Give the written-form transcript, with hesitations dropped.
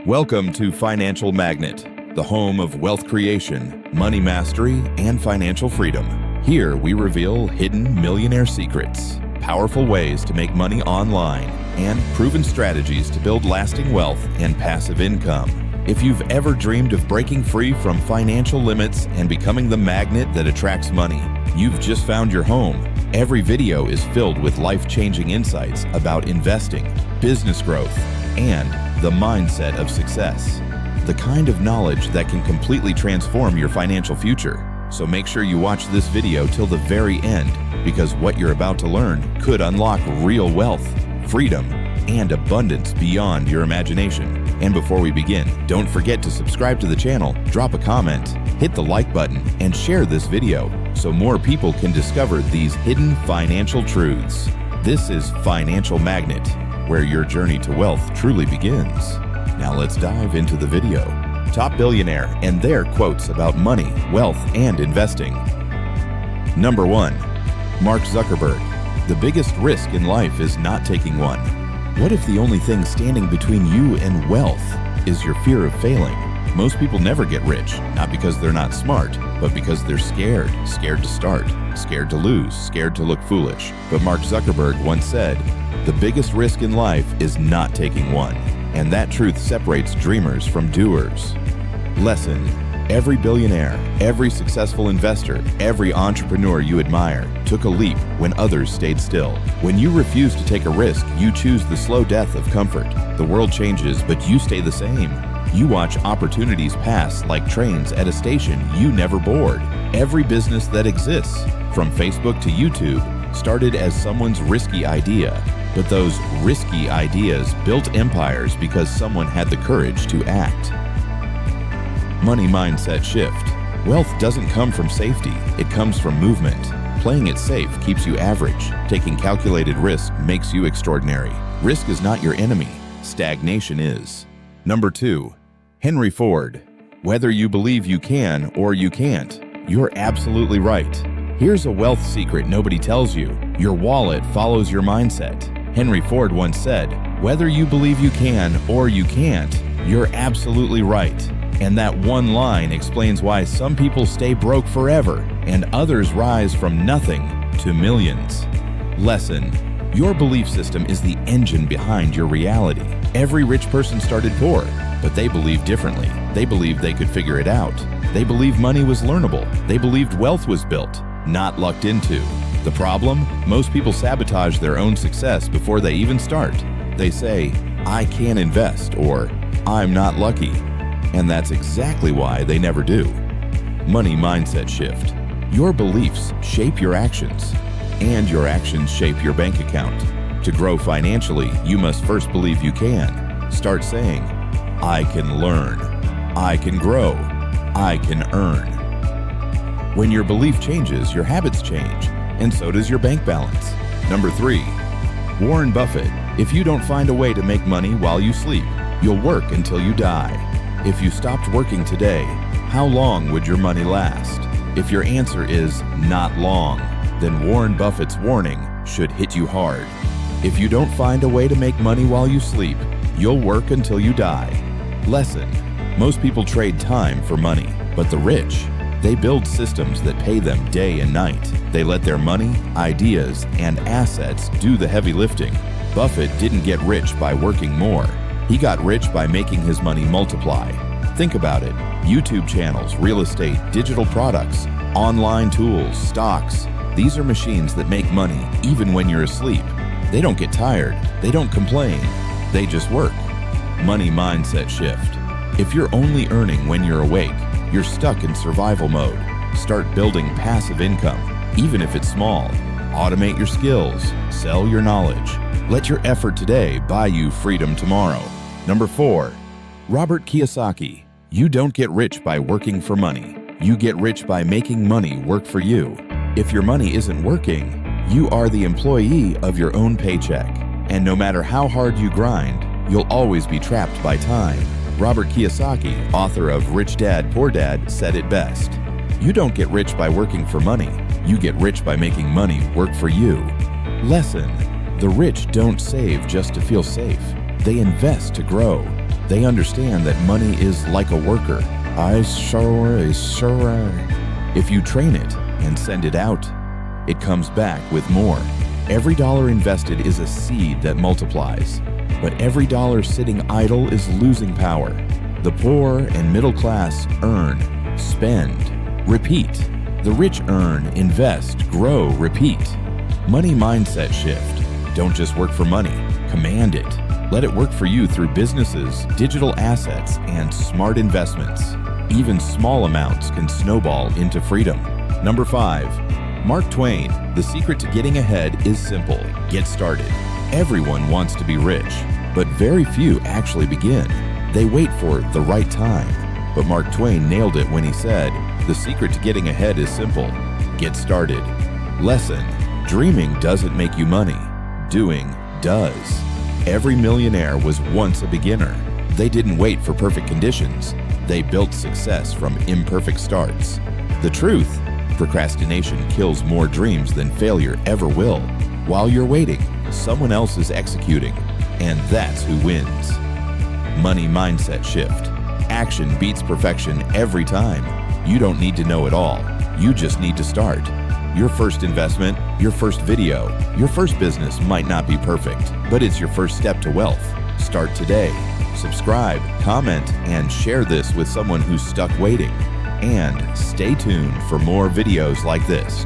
Welcome to Financial Magnet, the home of wealth creation, money mastery, and financial freedom. Here we reveal hidden millionaire secrets, powerful ways to make money online, and proven strategies to build lasting wealth and passive income. If you've ever dreamed of breaking free from financial limits and becoming the magnet that attracts money, you've just found your home. Every video is filled with life-changing insights about investing, business growth, and the mindset of success. The kind of knowledge that can completely transform your financial future. So make sure you watch this video till the very end, because what you're about to learn could unlock real wealth, freedom, and abundance beyond your imagination. And before we begin, don't forget to subscribe to the channel, drop a comment, hit the like button, and share this video so more people can discover these hidden financial truths. This is Financial Magnet, where your journey to wealth truly begins. Now let's dive into the video. Top billionaire and their quotes about money, wealth, and investing. Number 1. Mark Zuckerberg. The biggest risk in life is not taking one. What if the only thing standing between you and wealth is your fear of failing? Most people never get rich, not because they're not smart, but because they're scared. Scared to start, scared to lose, scared to look foolish. But Mark Zuckerberg once said, "The biggest risk in life is not taking one." And that truth separates dreamers from doers. Lesson: every billionaire, every successful investor, every entrepreneur you admire took a leap when others stayed still. When you refuse to take a risk, you choose the slow death of comfort. The world changes, but you stay the same. You watch opportunities pass like trains at a station you never board. Every business that exists, from Facebook to YouTube, started as someone's risky idea. But those risky ideas built empires because someone had the courage to act. Money mindset shift. Wealth doesn't come from safety, it comes from movement. Playing it safe keeps you average. Taking calculated risk makes you extraordinary. Risk is not your enemy, stagnation is. Number 2. Henry Ford. Whether you believe you can or you can't, you're absolutely right. Here's a wealth secret nobody tells you. Your wallet follows your mindset. Henry Ford once said, "Whether you believe you can or you can't, you're absolutely right." And that one line explains why some people stay broke forever and others rise from nothing to millions. Lesson: your belief system is the engine behind your reality. Every rich person started poor, but they believed differently. They believed they could figure it out. They believed money was learnable. They believed wealth was built, not lucked into. The problem? Most people sabotage their own success before they even start. They say, "I can't invest," or "I'm not lucky." And that's exactly why they never do. Money mindset shift. Your beliefs shape your actions, and your actions shape your bank account. To grow financially, you must first believe you can. Start saying, "I can learn. I can grow. I can earn." When your belief changes, your habits change, and so does your bank balance. Number 3. Warren Buffett. If you don't find a way to make money while you sleep, you'll work until you die. If you stopped working today, how long would your money last? If your answer is not long, then Warren Buffett's warning should hit you hard. If you don't find a way to make money while you sleep, you'll work until you die. Lesson: most people trade time for money, but the rich, they build systems that pay them day and night. They let their money, ideas, and assets do the heavy lifting. Buffett didn't get rich by working more. He got rich by making his money multiply. Think about it. YouTube channels, real estate, digital products, online tools, stocks. These are machines that make money even when you're asleep. They don't get tired. They don't complain. They just work. Money mindset shift. If you're only earning when you're awake, you're stuck in survival mode. Start building passive income, even if it's small. Automate your skills, sell your knowledge. Let your effort today buy you freedom tomorrow. Number 4. Robert Kiyosaki. You don't get rich by working for money. You get rich by making money work for you. If your money isn't working, you are the employee of your own paycheck. And no matter how hard you grind, you'll always be trapped by time. Robert Kiyosaki, author of Rich Dad, Poor Dad, said it best. You don't get rich by working for money. You get rich by making money work for you. Lesson: the rich don't save just to feel safe. They invest to grow. They understand that money is like a worker. If you train it and send it out, it comes back with more. Every dollar invested is a seed that multiplies, but every dollar sitting idle is losing power. The poor and middle class earn, spend, repeat. The rich earn, invest, grow, repeat. Money mindset shift. Don't just work for money, command it. Let it work for you through businesses, digital assets, and smart investments. Even small amounts can snowball into freedom. Number 5, Mark Twain. The secret to getting ahead is simple. Get started. Everyone wants to be rich, but very few actually begin. They wait for the right time. But Mark Twain nailed it when he said, the secret to getting ahead is simple. Get started. Lesson: dreaming doesn't make you money. Doing does. Every millionaire was once a beginner. They didn't wait for perfect conditions. They built success from imperfect starts. The truth: procrastination kills more dreams than failure ever will. While you're waiting, someone else is executing, and that's who wins. Money mindset shift. Action beats perfection every time. You don't need to know it all. You just need to start. Your first investment, your first video, your first business might not be perfect, but it's your first step to wealth. Start today. Subscribe, comment, and share this with someone who's stuck waiting. And stay tuned for more videos like this.